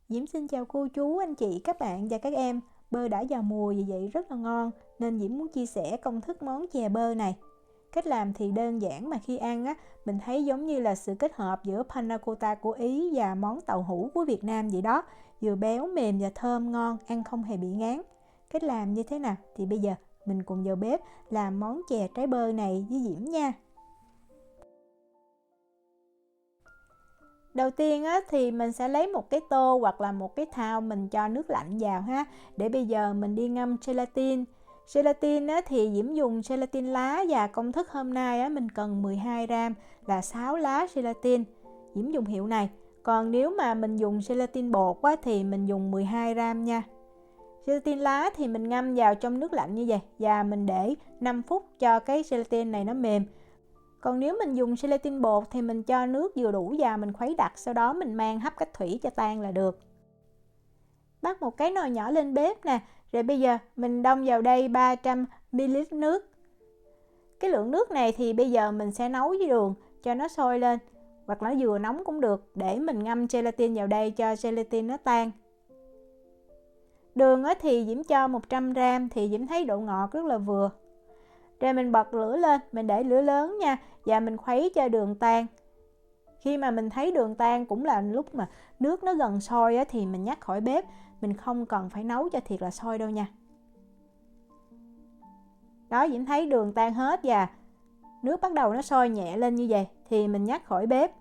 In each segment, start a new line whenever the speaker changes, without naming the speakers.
Diễm xin chào cô chú, anh chị, các bạn và các em. Bơ đã vào mùa vì vậy rất là ngon, nên Diễm muốn chia sẻ công thức món chè bơ này. Cách làm thì đơn giản mà khi ăn á, mình thấy giống như là sự kết hợp giữa panna cotta của Ý và món tàu hũ của Việt Nam vậy đó. Vừa béo, mềm và thơm ngon, ăn không hề bị ngán. Cách làm như thế nào? Thì bây giờ mình cùng vào bếp làm món chè trái bơ này với Diễm nha. Đầu tiên á, thì mình sẽ lấy một cái tô hoặc là một cái thau, mình cho nước lạnh vào ha. Để bây giờ mình đi ngâm gelatin. Gelatin á, thì Diễm dùng gelatin lá và công thức hôm nay á, mình cần 12 gram là 6 lá gelatin. Diễm dùng hiệu này. Còn nếu mà mình dùng gelatin bột á, thì mình dùng 12 gram nha. Gelatin lá thì mình ngâm vào trong nước lạnh như vậy và mình để 5 phút cho cái gelatin này nó mềm. Còn nếu mình dùng gelatin bột thì mình cho nước vừa đủ vào, mình khuấy đặc, sau đó mình mang hấp cách thủy cho tan là được. Bắt một cái nồi nhỏ lên bếp nè, rồi bây giờ mình đong vào đây 300ml nước. Cái lượng nước này thì bây giờ mình sẽ nấu với đường cho nó sôi lên, hoặc là vừa nóng cũng được, để mình ngâm gelatin vào đây cho gelatin nó tan. Đường thì Diễm cho 100g, thì Diễm thấy độ ngọt rất là vừa. Rồi mình bật lửa lên, mình để lửa lớn nha, và mình khuấy cho đường tan. Khi mà mình thấy đường tan cũng là lúc mà nước nó gần sôi á, thì mình nhắc khỏi bếp, mình không cần phải nấu cho thiệt là sôi đâu nha. Đó, Diễm thấy đường tan hết và nước bắt đầu nó sôi nhẹ lên như vậy thì mình nhắc khỏi bếp.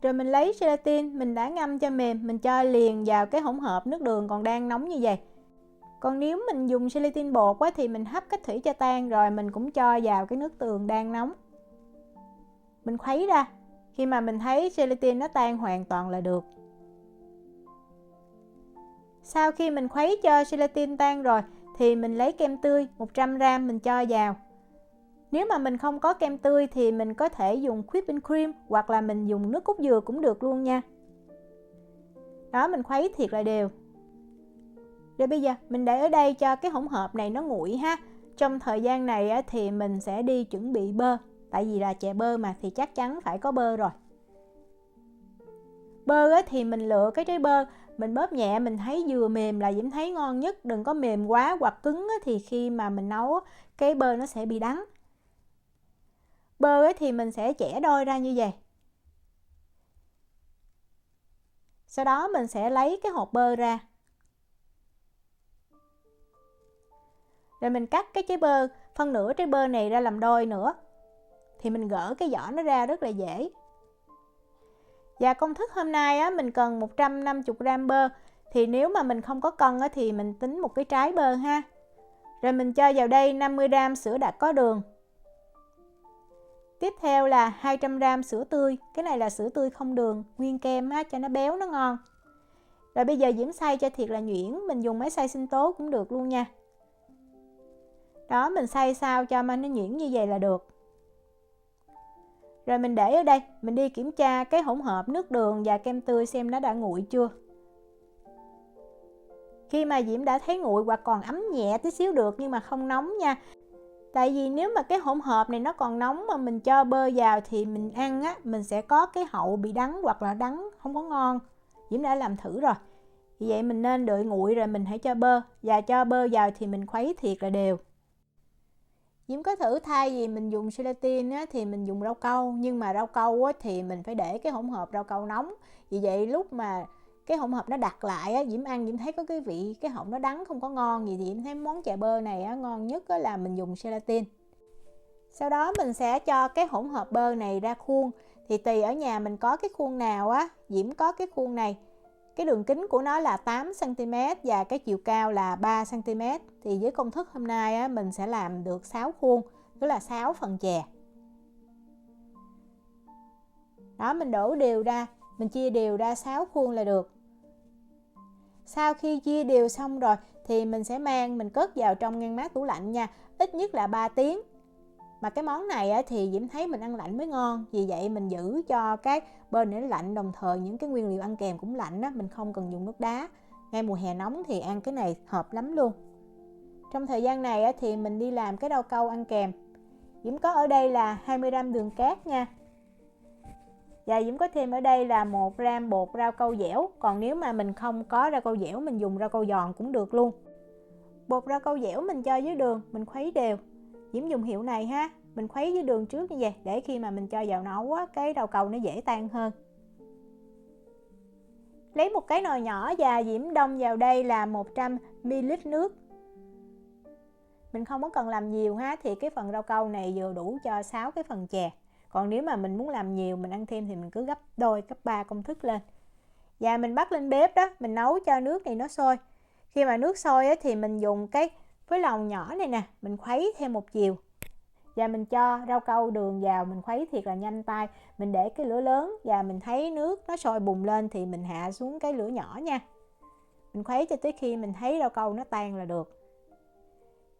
Rồi mình lấy gelatin mình đã ngâm cho mềm, mình cho liền vào cái hỗn hợp nước đường còn đang nóng như vậy. Còn nếu mình dùng gelatin bột á, thì mình hấp cách thủy cho tan rồi mình cũng cho vào cái nước đường đang nóng. Mình khuấy ra, khi mà mình thấy gelatin nó tan hoàn toàn là được. Sau khi mình khuấy cho gelatin tan rồi thì mình lấy kem tươi 100g mình cho vào. Nếu mà mình không có kem tươi thì mình có thể dùng whipping cream hoặc là mình dùng nước cốt dừa cũng được luôn nha. Đó, mình khuấy thiệt là đều. Rồi bây giờ mình để ở đây cho cái hỗn hợp này nó nguội ha. Trong thời gian này thì mình sẽ đi chuẩn bị bơ. Tại vì là chè bơ mà thì chắc chắn phải có bơ rồi. Bơ thì mình lựa cái trái bơ, mình bóp nhẹ, mình thấy vừa mềm là Diễm thấy ngon nhất. Đừng có mềm quá hoặc cứng thì khi mà mình nấu cái bơ nó sẽ bị đắng. Bơ thì mình sẽ chẻ đôi ra như vậy. Sau đó mình sẽ lấy cái hộp bơ ra. Rồi mình cắt cái trái bơ, phân nửa trái bơ này ra làm đôi nữa. Thì mình gỡ cái vỏ nó ra rất là dễ. Và công thức hôm nay mình cần 150g bơ. Thì nếu mà mình không có cân thì mình tính một cái trái bơ ha. Rồi mình cho vào đây 50g sữa đặc có đường. Tiếp theo là 200g sữa tươi. Cái này là sữa tươi không đường, nguyên kem cho nó béo nó ngon. Rồi bây giờ Diễm xay cho thiệt là nhuyễn, mình dùng máy xay sinh tố cũng được luôn nha. Đó, mình xay sao cho mà nó nhuyễn như vậy là được. Rồi mình để ở đây, mình đi kiểm tra cái hỗn hợp nước đường và kem tươi xem nó đã nguội chưa. Khi mà Diễm đã thấy nguội hoặc còn ấm nhẹ tí xíu được nhưng mà không nóng nha. Tại vì nếu mà cái hỗn hợp này nó còn nóng mà mình cho bơ vào thì mình ăn mình sẽ có cái hậu bị đắng hoặc là đắng không có ngon. Diễm đã làm thử rồi. Vì vậy mình nên đợi nguội rồi mình hãy cho bơ. Và cho bơ vào thì mình khuấy thiệt là đều. Diễm có thử thay vì mình dùng gelatin thì mình dùng rau câu. Nhưng mà rau câu thì mình phải để cái hỗn hợp rau câu nóng. Vì vậy lúc mà cái hỗn hợp nó đặc lại Diễm ăn Diễm thấy có cái vị, cái hậu nó đắng không có ngon. Vì Diễm thấy món chè bơ này ngon nhất là mình dùng gelatin. Sau đó mình sẽ cho cái hỗn hợp bơ này ra khuôn. Thì tùy ở nhà mình có cái khuôn nào Diễm có cái khuôn này. Cái đường kính của nó là 8cm và cái chiều cao là 3cm. Thì với công thức hôm nay mình sẽ làm được 6 khuôn, tức là 6 phần chè. Đó, mình đổ đều ra, mình chia đều ra 6 khuôn là được. Sau khi chia đều xong rồi thì mình sẽ mình cất vào trong ngăn mát tủ lạnh nha, ít nhất là 3 tiếng. Mà cái món này thì Diễm thấy mình ăn lạnh mới ngon. Vì vậy mình giữ cho cái bơ này nó lạnh, đồng thời những cái nguyên liệu ăn kèm cũng lạnh mình không cần dùng nước đá. Ngay mùa hè nóng thì ăn cái này hợp lắm luôn. Trong thời gian này thì mình đi làm cái rau câu ăn kèm. Diễm có ở đây là 20g đường cát nha. Và Diễm có thêm ở đây là 1 gram bột rau câu dẻo. Còn nếu mà mình không có rau câu dẻo, mình dùng rau câu giòn cũng được luôn. Bột rau câu dẻo mình cho với đường, mình khuấy đều. Diễm dùng hiệu này ha. Mình khuấy với đường trước như vậy, để khi mà mình cho vào nấu á, cái rau câu nó dễ tan hơn. Lấy một cái nồi nhỏ và Diễm đông vào đây là 100ml nước. Mình không có cần làm nhiều ha, thì cái phần rau câu này vừa đủ cho 6 cái phần chè. Còn nếu mà mình muốn làm nhiều, mình ăn thêm thì mình cứ gấp đôi, gấp 3 công thức lên. Và mình bắt lên bếp đó, mình nấu cho nước này nó sôi. Khi mà nước sôi á, thì mình dùng cái với lồng nhỏ này nè, mình khuấy theo một chiều. Và mình cho rau câu đường vào, mình khuấy thiệt là nhanh tay. Mình để cái lửa lớn và mình thấy nước nó sôi bùng lên thì mình hạ xuống cái lửa nhỏ nha. Mình khuấy cho tới khi mình thấy rau câu nó tan là được.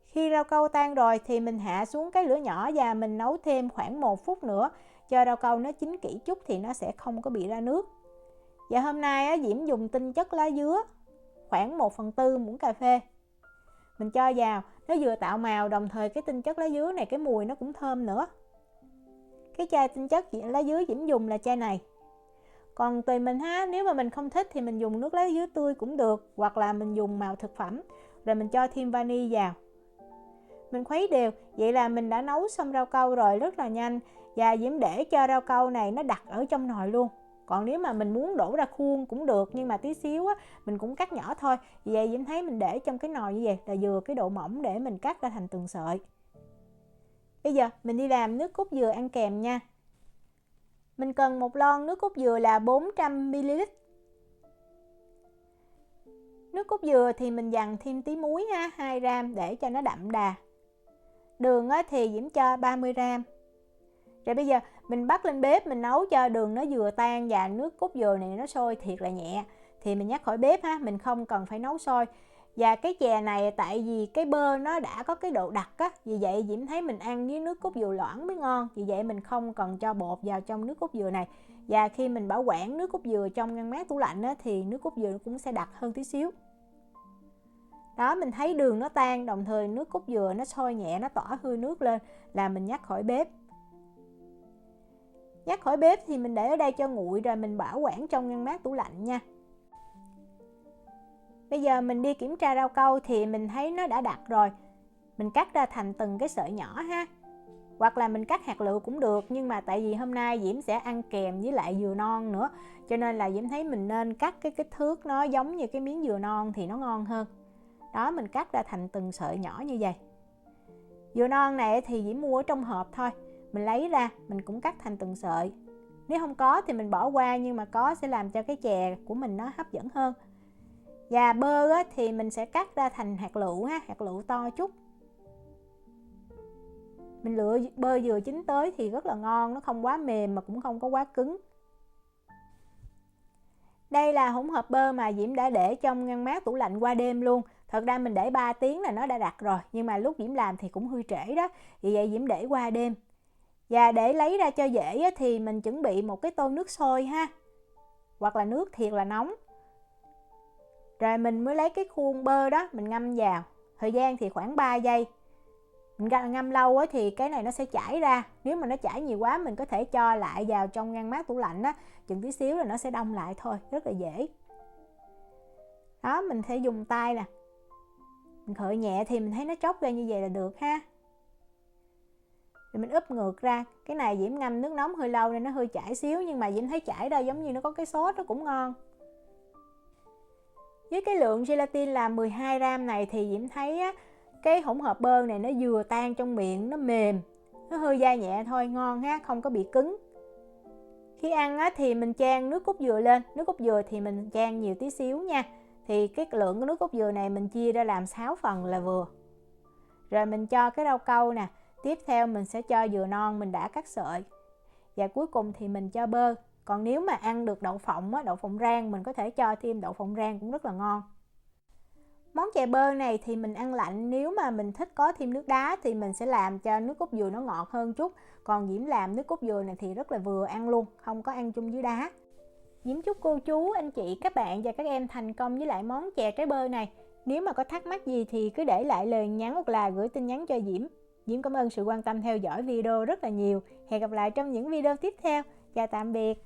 Khi rau câu tan rồi thì mình hạ xuống cái lửa nhỏ và mình nấu thêm khoảng 1 phút nữa cho rau câu nó chín kỹ chút thì nó sẽ không có bị ra nước. Và hôm nay á, Diễm dùng tinh chất lá dứa khoảng 1/4 muỗng cà phê. Mình cho vào, nó vừa tạo màu, đồng thời cái tinh chất lá dứa này cái mùi nó cũng thơm nữa. Cái chai tinh chất lá dứa Diễm dùng là chai này. Còn tùy mình ha, nếu mà mình không thích thì mình dùng nước lá dứa tươi cũng được, hoặc là mình dùng màu thực phẩm, rồi mình cho thêm vani vào. Mình khuấy đều, vậy là mình đã nấu xong rau câu rồi, rất là nhanh. Và Diễm để cho rau câu này nó đặt ở trong nồi luôn. Còn nếu mà mình muốn đổ ra khuôn cũng được, nhưng mà tí xíu á, mình cũng cắt nhỏ thôi. Vì vậy Diễm thấy mình để trong cái nồi như vậy là vừa cái độ mỏng để mình cắt ra thành từng sợi. Bây giờ mình đi làm nước cốt dừa ăn kèm nha. Mình cần một lon nước cốt dừa là 400ml. Nước cốt dừa thì mình dằn thêm tí muối ha, 2 gram để cho nó đậm đà. Đường á, thì Diễm cho 30 gram. Rồi bây giờ mình bắt lên bếp, mình nấu cho đường nó vừa tan và nước cốt dừa này nó sôi thiệt là nhẹ. Thì mình nhắc khỏi bếp ha, mình không cần phải nấu sôi. Và cái chè này tại vì cái bơ nó đã có cái độ đặc á, vì vậy Diễm thấy mình ăn với nước cốt dừa loãng mới ngon. Vì vậy mình không cần cho bột vào trong nước cốt dừa này. Và khi mình bảo quản nước cốt dừa trong ngăn mát tủ lạnh á, thì nước cốt dừa cũng sẽ đặc hơn tí xíu. Đó, mình thấy đường nó tan, đồng thời nước cốt dừa nó sôi nhẹ, nó tỏa hơi nước lên là mình nhắc khỏi bếp. Nhắc khỏi bếp thì mình để ở đây cho nguội rồi mình bảo quản trong ngăn mát tủ lạnh nha. Bây giờ mình đi kiểm tra rau câu thì mình thấy nó đã đặc rồi. Mình cắt ra thành từng cái sợi nhỏ ha. Hoặc là mình cắt hạt lựu cũng được, nhưng mà tại vì hôm nay Diễm sẽ ăn kèm với lại dừa non nữa, cho nên là Diễm thấy mình nên cắt cái kích thước nó giống như cái miếng dừa non thì nó ngon hơn. Đó, mình cắt ra thành từng sợi nhỏ như vậy. Dừa non này thì Diễm mua ở trong hộp thôi. Mình lấy ra, mình cũng cắt thành từng sợi. Nếu không có thì mình bỏ qua, nhưng mà có sẽ làm cho cái chè của mình nó hấp dẫn hơn. Và bơ á, thì mình sẽ cắt ra thành hạt lựu ha, hạt lựu to chút. Mình lựa bơ vừa chín tới thì rất là ngon, nó không quá mềm mà cũng không có quá cứng. Đây là hỗn hợp bơ mà Diễm đã để trong ngăn mát tủ lạnh qua đêm luôn. Thật ra mình để 3 tiếng là nó đã đặc rồi, nhưng mà lúc Diễm làm thì cũng hơi trễ đó. Vì vậy Diễm để qua đêm. Và để lấy ra cho dễ thì mình chuẩn bị một cái tô nước sôi ha. Hoặc là nước thiệt là nóng. Rồi mình mới lấy cái khuôn bơ đó, mình ngâm vào. Thời gian thì khoảng 3 giây. Mình ngâm lâu thì cái này nó sẽ chảy ra. Nếu mà nó chảy nhiều quá mình có thể cho lại vào trong ngăn mát tủ lạnh á. Chừng tí xíu là nó sẽ đông lại thôi, rất là dễ. Đó, mình sẽ dùng tay nè. Mình khởi nhẹ thì mình thấy nó tróc ra như vậy là được ha. Rồi mình úp ngược ra. Cái này Diễm ngâm nước nóng hơi lâu nên nó hơi chảy xíu, nhưng mà Diễm thấy chảy ra giống như nó có cái sốt, nó cũng ngon. Với cái lượng gelatin là 12 gram này thì Diễm thấy á, cái hỗn hợp bơ này nó vừa tan trong miệng, nó mềm, nó hơi dai nhẹ thôi, ngon ha, không có bị cứng. Khi ăn á, thì mình chan nước cốt dừa lên. Nước cốt dừa thì mình chan nhiều tí xíu nha. Thì cái lượng của nước cốt dừa này mình chia ra làm 6 phần là vừa. Rồi mình cho cái rau câu nè. Tiếp theo mình sẽ cho dừa non mình đã cắt sợi. Và cuối cùng thì mình cho bơ. Còn nếu mà ăn được đậu phộng á, đậu phộng rang, mình có thể cho thêm đậu phộng rang cũng rất là ngon. Món chè bơ này thì mình ăn lạnh, nếu mà mình thích có thêm nước đá thì mình sẽ làm cho nước cốt dừa nó ngọt hơn chút. Còn Diễm làm nước cốt dừa này thì rất là vừa ăn luôn, không có ăn chung với đá. Diễm chúc cô chú, anh chị, các bạn và các em thành công với lại món chè trái bơ này. Nếu mà có thắc mắc gì thì cứ để lại lời nhắn hoặc là gửi tin nhắn cho Diễm. Diễm cảm ơn sự quan tâm theo dõi video rất là nhiều. Hẹn gặp lại trong những video tiếp theo. Chào tạm biệt.